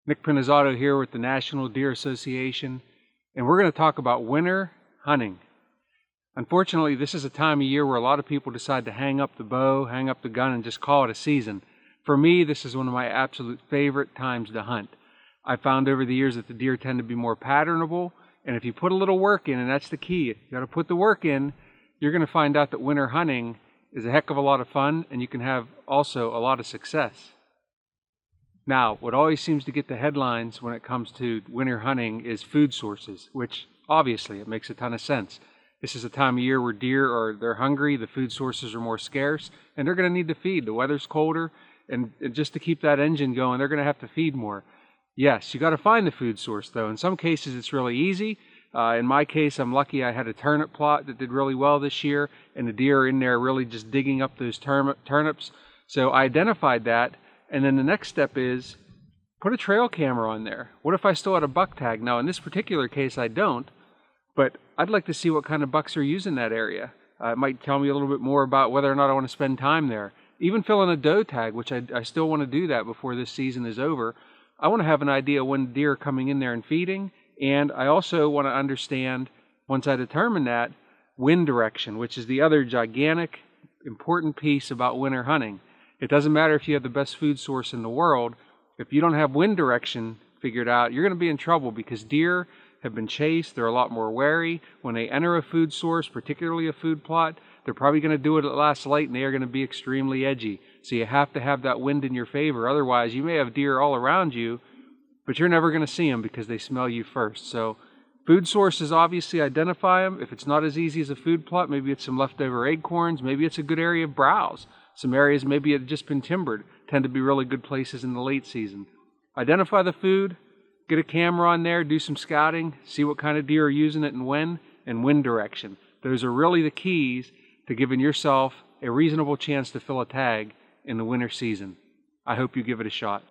Nick Pinizzotto here with the National Deer Association, and we're going to talk about winter hunting. Unfortunately, this is a time of year where a lot of people decide to hang up the bow, hang up the gun, and just call it a season. For me, this is one of my absolute favorite times to hunt. I've found over the years that the deer tend to be more patternable, and if you put a little work in, and that's the key, you got to put the work in, you're going to find out that winter hunting is a heck of a lot of fun, and you can have also a lot of success. Now, what always seems to get the headlines when it comes to winter hunting is food sources, which obviously it makes a ton of sense. This is a time of year where deer they're hungry, the food sources are more scarce, and they're going to need to feed. The weather's colder, and just to keep that engine going, they're going to have to feed more. Yes, you got to find the food source though. In some cases it's really easy. In my case, I'm lucky I had a turnip plot that did really well this year, and the deer are in there really just digging up those turnips. So I identified that. And then the next step is put a trail camera on there. What if I still had a buck tag? Now, in this particular case, I don't, but I'd like to see what kind of bucks are using that area. It might tell me a little bit more about whether or not I want to spend time there. Even fill in a doe tag, which I still want to do that before this season is over. I want to have an idea when deer are coming in there and feeding, and I also want to understand, once I determine that, wind direction, which is the other gigantic, important piece about winter hunting. It doesn't matter if you have the best food source in the world. If you don't have wind direction figured out, you're going to be in trouble because deer have been chased. They're a lot more wary. When they enter a food source, particularly a food plot, they're probably going to do it at last light, and they are going to be extremely edgy. So you have to have that wind in your favor. Otherwise, you may have deer all around you, but you're never going to see them because they smell you first. So food sources, obviously identify them. If it's not as easy as a food plot, maybe it's some leftover acorns. Maybe it's a good area of browse. Some areas maybe have just been timbered, tend to be really good places in the late season. Identify the food, get a camera on there, do some scouting, see what kind of deer are using it and when, and wind direction. Those are really the keys to giving yourself a reasonable chance to fill a tag in the winter season. I hope you give it a shot.